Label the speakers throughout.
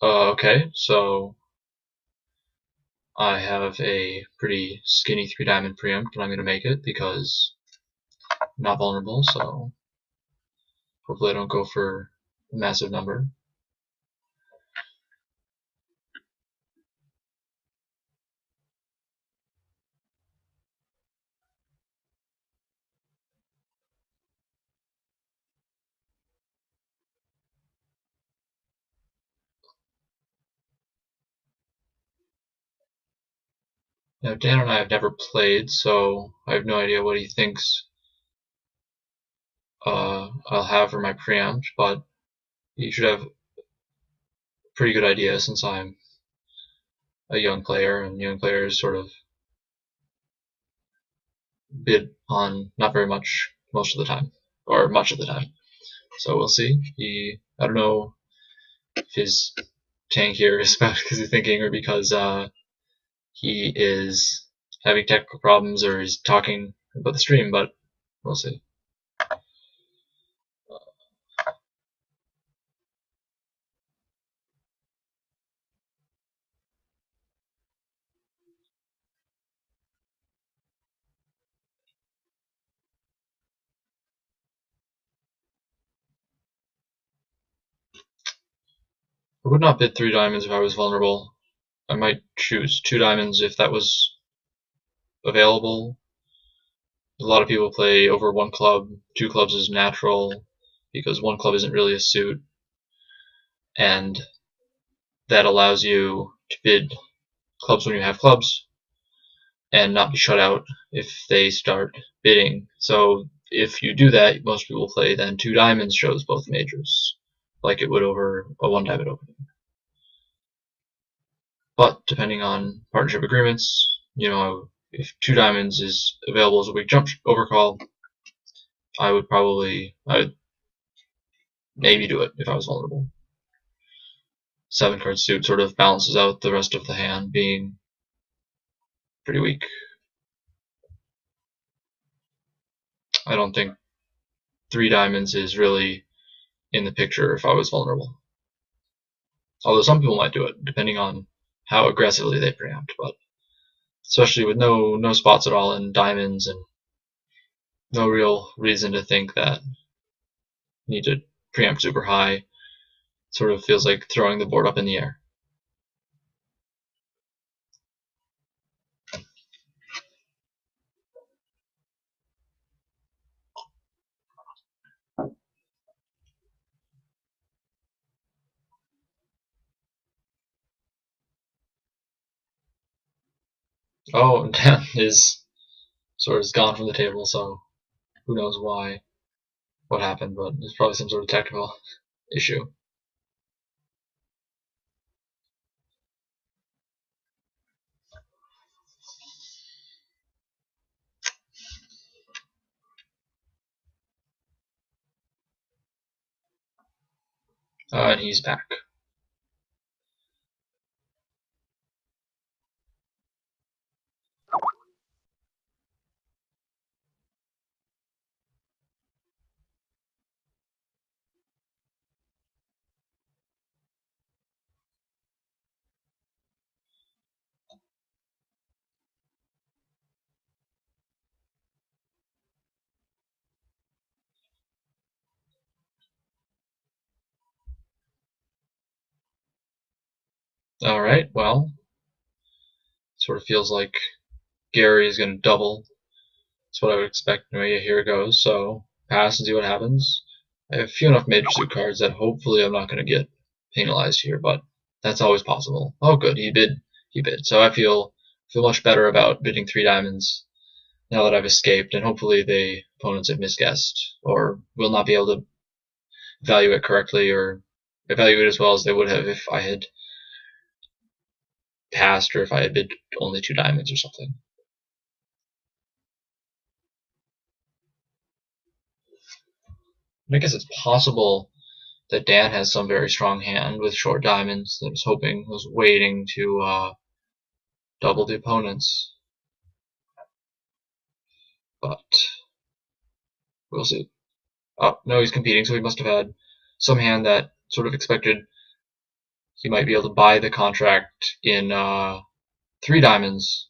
Speaker 1: Okay, so I have a pretty skinny 3-diamond preempt, and I'm going to make it because I'm not vulnerable, so hopefully I don't go for a massive number. Now, Dan and I have never played, so I have no idea what he thinks I'll have for my preempt, but he should have a pretty good idea since I'm a young player, and young players sort of bid on not very much most of the time, or much of the time. So we'll see. I don't know if his tank here is because he's thinking or because he is having technical problems or he's talking about the stream, but we'll see. I would not bid 3 diamonds if I was vulnerable. I might choose 2 diamonds if that was available. A lot of people play over 1 club. 2 clubs is natural because 1 club isn't really a suit, and that allows you to bid clubs when you have clubs and not be shut out if they start bidding. So if you do that, most people play then 2 diamonds shows both majors, like it would over a 1 diamond opening. But depending on partnership agreements, if 2 diamonds is available as a weak jump overcall, I would maybe do it if I was vulnerable. 7-card suit sort of balances out the rest of the hand being pretty weak. I don't think 3 diamonds is really in the picture if I was vulnerable. Although some people might do it, depending on how aggressively they preempt, but especially with no spots at all in diamonds and no real reason to think that you need to preempt super high, sort of feels like throwing the board up in the air. Oh, Dan is sort of gone from the table, so who knows what happened, but there's probably some sort of technical issue. And he's back. Alright, well, sort of feels like Gary is going to double. That's what I would expect. Anyway, here it goes. So, pass and see what happens. I have few enough major suit cards that hopefully I'm not going to get penalized here, but that's always possible. Oh, good, he bid. So I feel much better about bidding 3 diamonds now that I've escaped, and hopefully the opponents have misguessed or will not be able to evaluate correctly or evaluate as well as they would have if I had passed or if I had bid only 2 diamonds or something. I guess it's possible that Dan has some very strong hand with short diamonds that was waiting to double the opponents. But we'll see. Oh, no, he's competing, so he must have had some hand that sort of expected he might be able to buy the contract in 3 diamonds,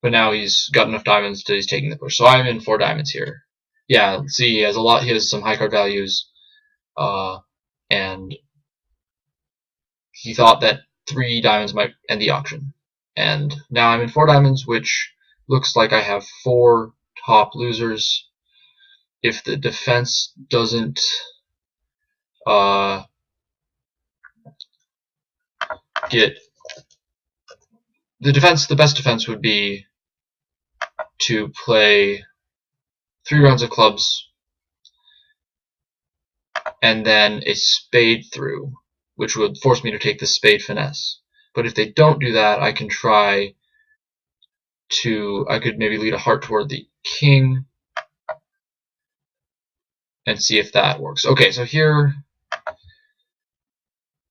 Speaker 1: but now he's got enough diamonds that he's taking the push. So I'm in 4 diamonds here. Yeah, see, he has a lot. He has some high card values, and he thought that 3 diamonds might end the auction. And now I'm in 4 diamonds, which looks like I have 4 top losers. If the defense doesn't get the best defense would be to play 3 rounds of clubs and then a spade through, which would force me to take the spade finesse. But if they don't do that, I can try to, I could maybe lead a heart toward the king and see if that works. Okay, so here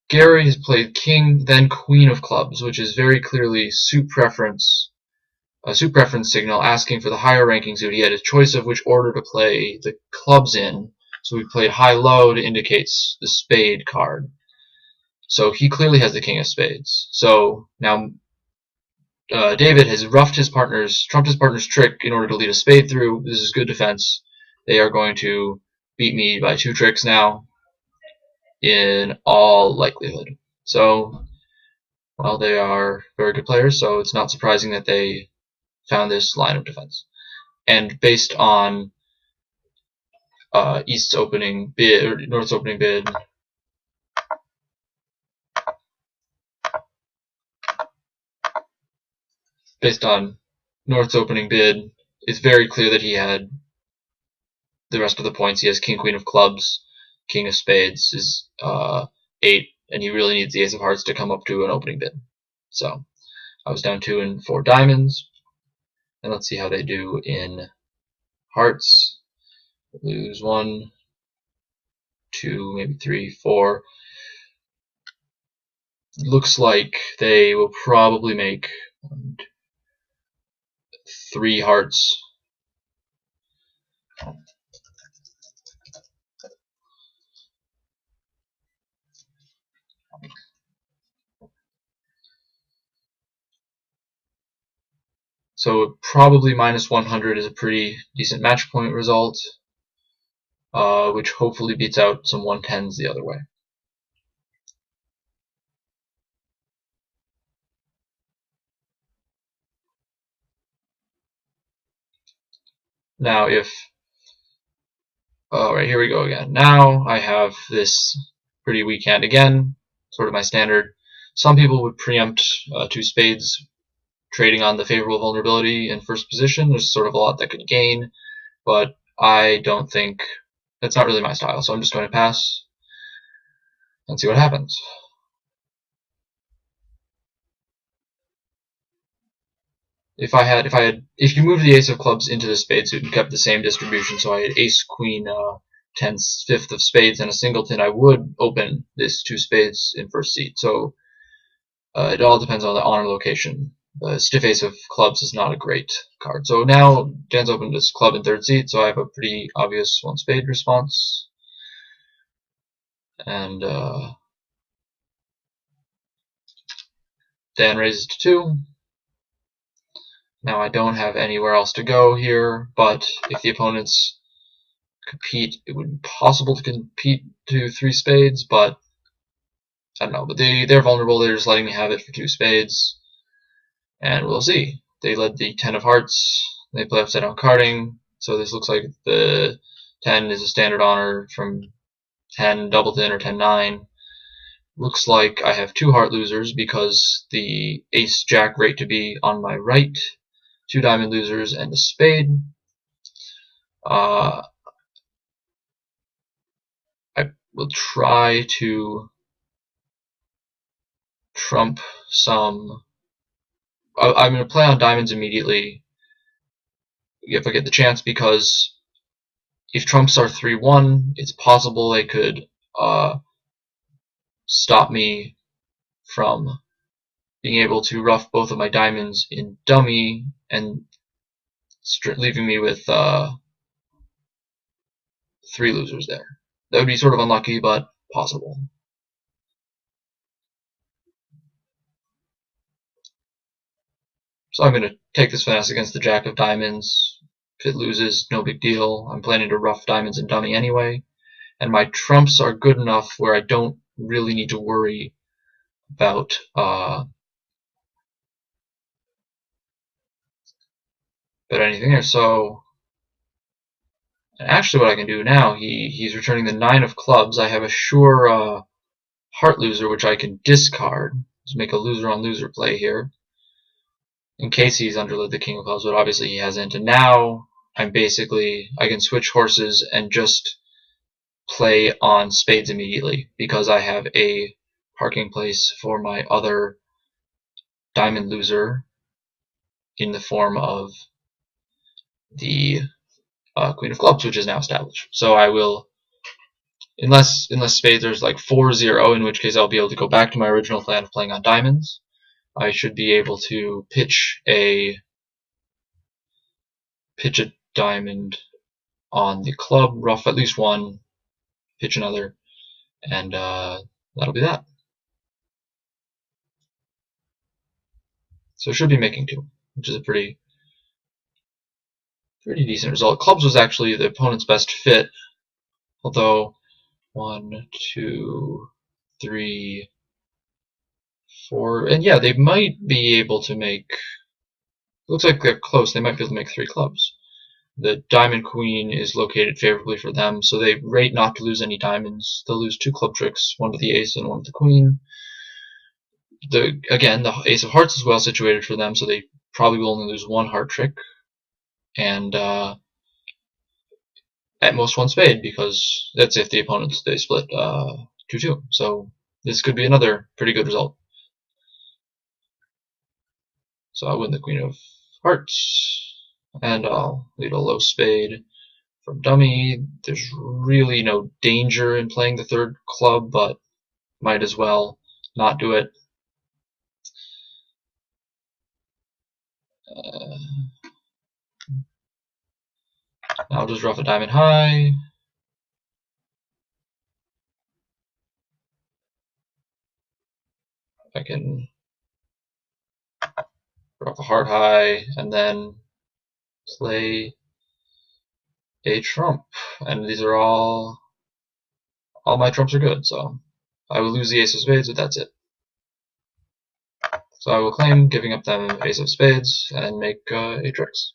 Speaker 1: Gary has played king, then queen of clubs, which is very clearly suit preference, a suit preference signal asking for the higher ranking suit. He had a choice of which order to play the clubs in, so we played high-low to indicate the spade card. So he clearly has the king of spades. So now David has trumped his partner's trick in order to lead a spade through. This is good defense. They are going to beat me by 2 tricks now, in all likelihood. So, well, they are very good players, so it's not surprising that they found this line of defense. And based on East's opening bid, or North's opening bid, it's very clear that he had the rest of the points. He has king, queen of clubs, king of spades is 8, and he really needs the ace of hearts to come up to an opening bid. So I was down 2 and 4 diamonds, and let's see how they do in hearts. Lose 1, 2, maybe 3, 4. Looks like they will probably make 3 hearts. So probably minus 100 is a pretty decent match point result, which hopefully beats out some 110s the other way. Now if, right, here we go again. Now I have this pretty weak hand again, sort of my standard. Some people would preempt 2 spades, trading on the favorable vulnerability in first position. There's sort of a lot that could gain, but I don't think, that's not really my style, so I'm just going to pass and see what happens. If you moved the ace of clubs into the spade suit and kept the same distribution, so I had ace, queen, 10, 5th of spades, and a singleton, I would open this 2 spades in first seat. So it all depends on the honor location. The stiff ace of clubs is not a great card. So now Dan's opened this club in third seat, so I have a pretty obvious 1 spade response. And Dan raises to 2. Now I don't have anywhere else to go here, but if the opponents compete, it would be possible to compete to 3 spades, but I don't know. But they're vulnerable. They're just letting me have it for 2 spades, and we'll see. They led the 10 of hearts. They play upside down carding, so this looks like the 10 is a standard honor from 10 doubleton or 10-9. Looks like I have 2 heart losers because the ace jack rate to be on my right, 2 diamond losers, and a spade. I will try to trump some. I'm going to play on diamonds immediately if I get the chance, because if trumps are 3-1, it's possible they could stop me from being able to ruff both of my diamonds in dummy and leaving me with 3 losers there. That would be sort of unlucky, but possible. So I'm going to take this finesse against the Jack of Diamonds. If it loses, no big deal. I'm planning to rough diamonds and dummy anyway. And my trumps are good enough where I don't really need to worry about anything there. So actually what I can do now, he's returning the 9 of clubs. I have a sure heart loser which I can discard. Just make a loser on loser play here. In case he's underled the King of Clubs, but obviously he hasn't. And now I can switch horses and just play on spades immediately because I have a parking place for my other diamond loser in the form of the Queen of Clubs, which is now established. So I will, unless spades there's like 4-0, in which case I'll be able to go back to my original plan of playing on diamonds. I should be able to pitch a diamond on the club, rough at least one, pitch another, and that'll be that. So it should be making 2, which is a pretty decent result. Clubs was actually the opponent's best fit, although 1, 2, 3, 4, and yeah, they might be able to make. Looks like they're close. They might be able to make 3 clubs. The diamond queen is located favorably for them, so they rate not to lose any diamonds. They'll lose 2 club tricks, one with the ace and one with the queen. Again, the ace of hearts is well situated for them, so they probably will only lose 1 heart trick, and at most 1 spade, because that's if the opponents they split 2-2. So this could be another pretty good result. So I win the Queen of Hearts, and I'll lead a low spade from dummy. There's really no danger in playing the 3rd club, but might as well not do it. I'll just rough a diamond high. I can rough a heart high and then play a trump. And these are all my trumps are good, so I will lose the ace of spades, but that's it. So I will claim, giving up them ace of spades, and make 8 tricks.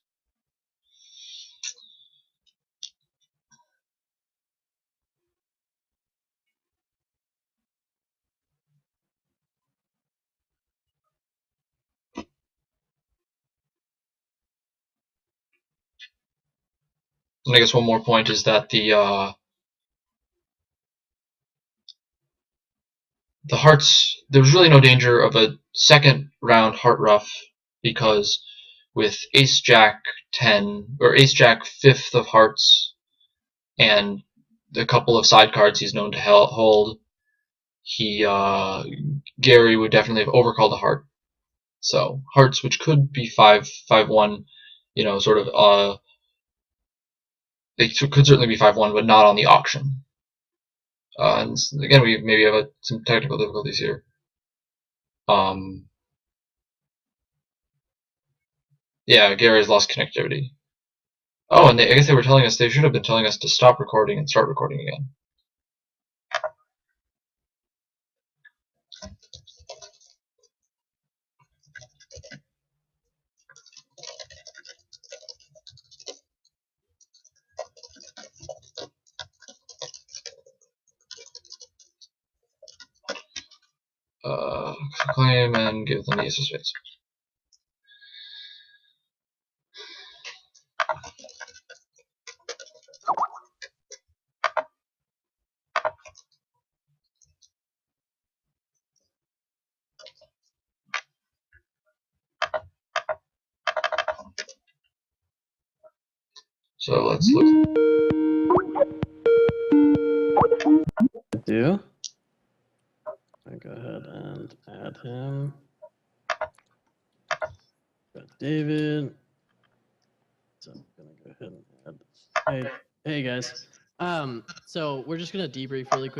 Speaker 1: And I guess one more point is that the hearts, there's really no danger of a 2nd round heart rough, because with ace jack 10 or ace jack 5th of hearts and the couple of side cards he's known to hold, Gary would definitely have overcalled a heart. So hearts, which could be 5-1, sort of they could certainly be 5-1, but not on the auction. And again, we maybe have some technical difficulties here. Yeah, Gary's lost connectivity. Oh, and I guess they should have been telling us to stop recording and start recording again. Claim and give them the ace of spades. So let's look.
Speaker 2: I go ahead and add him. Got David. So I'm gonna go ahead and add. Hey guys. So we're just gonna debrief really quick.